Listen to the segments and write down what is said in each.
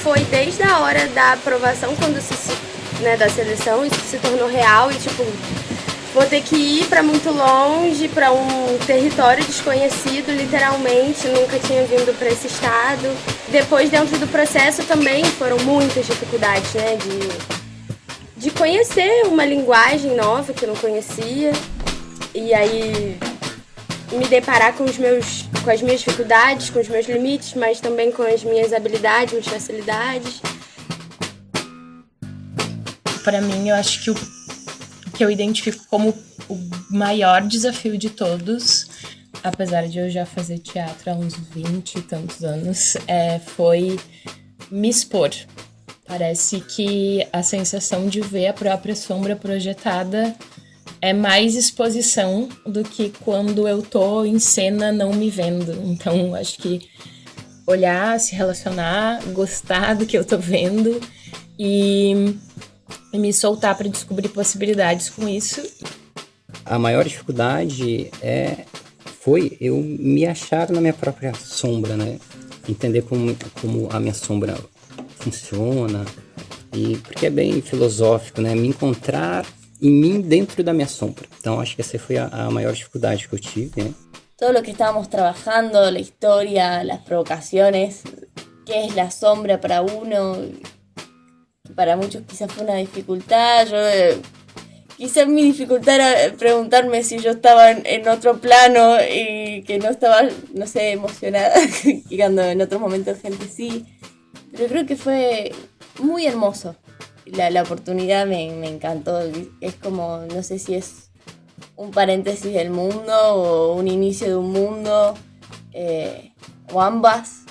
foi desde a hora da aprovação, quando né, da seleção, isso se tornou real e tipo, vou ter que ir para muito longe, para um território desconhecido, literalmente, nunca tinha vindo para esse estado. Depois, dentro do processo também foram muitas dificuldades, né, de conhecer uma linguagem nova que eu não conhecia e aí me deparar com as minhas dificuldades, com os meus limites, mas também com as minhas habilidades, minhas facilidades. Para mim, eu acho que o que eu identifico como o maior desafio de todos, apesar de eu já fazer teatro há uns 20 e tantos anos, foi me expor. Parece que a sensação de ver a própria sombra projetada é mais exposição do que quando eu tô em cena não me vendo. Então, acho que olhar, se relacionar, gostar do que eu tô vendo e me soltar para descobrir possibilidades com isso. A maior dificuldade foi eu me achar na minha própria sombra, né? Entender como a minha sombra funciona, e porque é bem filosófico, né? Me encontrar em mim dentro da minha sombra. Então acho que essa foi a maior dificuldade que eu tive, né? Todo lo que estábamos trabajando, la historia, las provocaciones, qué es la sombra para uno, para muchos quizás fue una dificultad. Quizás mi dificultad era preguntarme si yo estaba en otro plano y que no estaba, no sé, emocionada, y cuando en otros momentos gente sí. Pero creo que fue muy hermoso. La oportunidad me encantó. Es como, no sé si es un paréntesis del mundo o un inicio de un mundo, o ambas.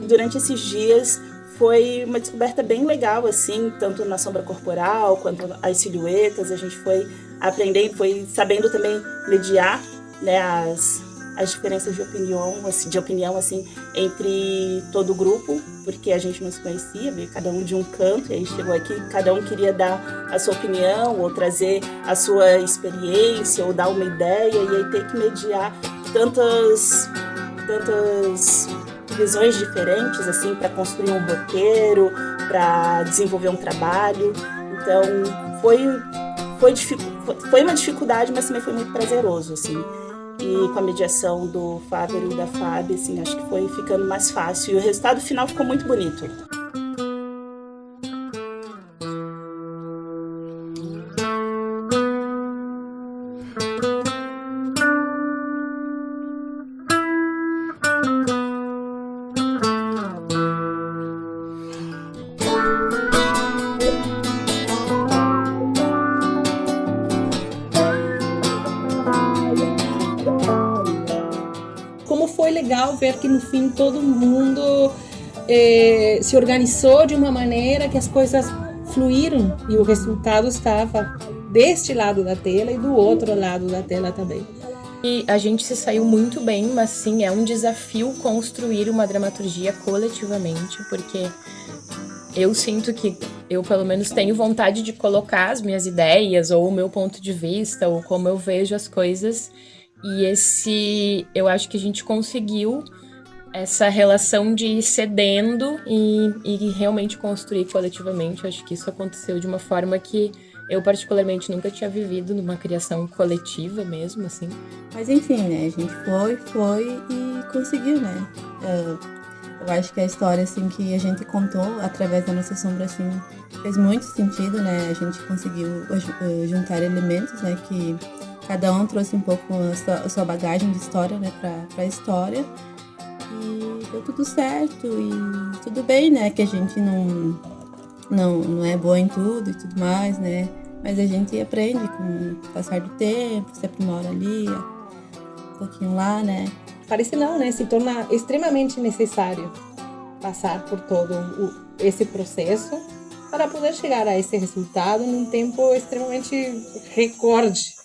Durante esses dias foi uma descoberta bem legal, assim, tanto na sombra corporal quanto as silhuetas. A gente foi aprendendo, foi sabendo também mediar, né, as diferenças de opinião assim, entre todo o grupo, porque a gente não se conhecia, veio cada um de um canto, e aí chegou aqui, cada um queria dar a sua opinião, ou trazer a sua experiência, ou dar uma ideia, e aí ter que mediar tantas visões diferentes assim para construir um roteiro, para desenvolver um trabalho. Então foi uma dificuldade, mas também foi muito prazeroso assim. E com a mediação do Fábio e da Fábia, assim, acho que foi ficando mais fácil. E o resultado final ficou muito bonito. Como foi legal ver que no fim todo mundo se organizou de uma maneira que as coisas fluíram e o resultado estava deste lado da tela e do outro lado da tela também. E a gente se saiu muito bem, mas sim, é um desafio construir uma dramaturgia coletivamente, porque eu sinto que eu, pelo menos, tenho vontade de colocar as minhas ideias, ou o meu ponto de vista, ou como eu vejo as coisas. E eu acho que a gente conseguiu essa relação de ir cedendo e realmente construir coletivamente. Eu acho que isso aconteceu de uma forma que eu, particularmente, nunca tinha vivido numa criação coletiva mesmo, assim. Mas enfim, né, a gente foi e conseguiu, né. Eu acho que a história, assim, que a gente contou através da nossa sombra, assim, fez muito sentido, né, a gente conseguiu juntar elementos, né, que cada um trouxe um pouco a sua bagagem de história, né, pra história. E deu tudo certo e tudo bem, né, que a gente não é boa em tudo e tudo mais, né, mas a gente aprende com o passar do tempo, se aprimora ali, um pouquinho lá, né. Parece não, né, se torna extremamente necessário passar por todo esse processo para poder chegar a esse resultado num tempo extremamente recorde.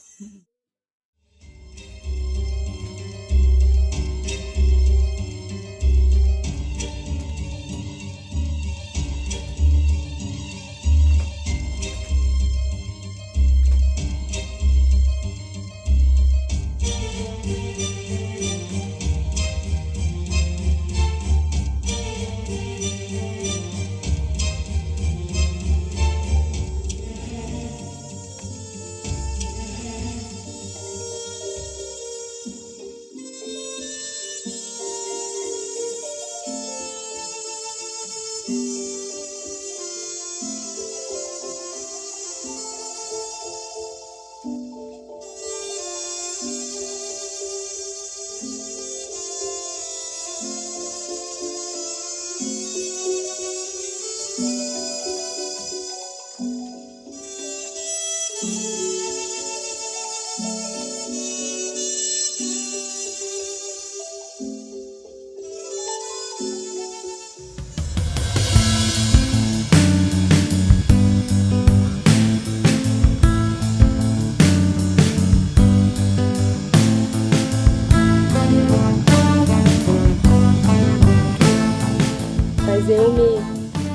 Eu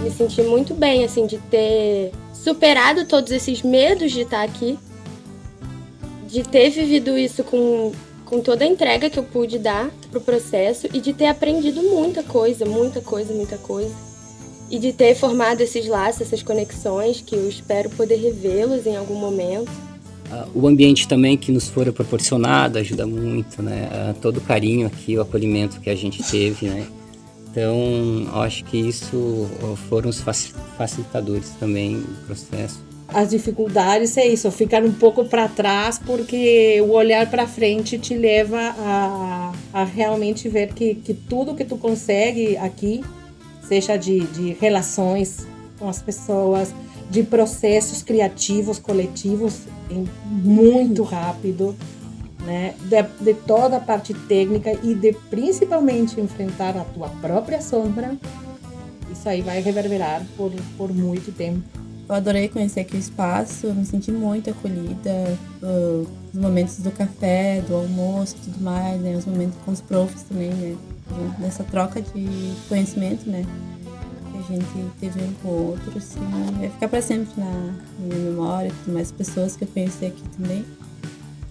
me senti muito bem, assim, de ter superado todos esses medos de estar aqui, de ter vivido isso com toda a entrega que eu pude dar pro processo e de ter aprendido muita coisa, e de ter formado esses laços, essas conexões que eu espero poder revê-los em algum momento. O ambiente também que nos foi proporcionado ajuda muito, né? Todo o carinho aqui, o acolhimento que a gente teve, né? Então, acho que isso foram os facilitadores também do processo. As dificuldades é isso, ficar um pouco para trás, porque o olhar para frente te leva a realmente ver que tudo que tu consegue aqui, seja de relações com as pessoas, de processos criativos, coletivos, muito rápido, né? De toda a parte técnica e de principalmente enfrentar a tua própria sombra, isso aí vai reverberar por muito tempo. Eu adorei conhecer aqui o espaço, eu me senti muito acolhida, os momentos do café, do almoço e tudo mais, né? Os momentos com os profs também, né? Nessa troca de conhecimento, né? Que a gente teve um com o outro, assim, vai ficar para sempre na minha memória, e tudo mais, pessoas que eu conheci aqui também.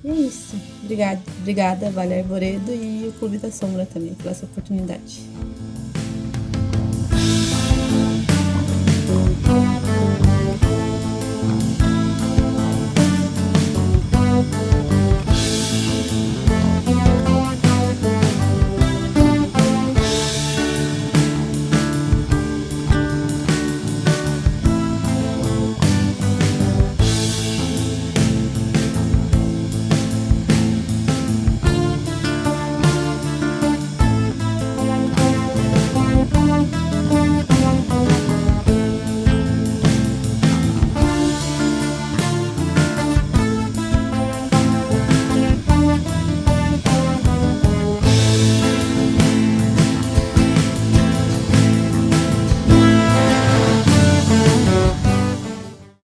E é isso. Obrigada, Vale Arvoredo e o Clube da Sombra também, pela essa oportunidade.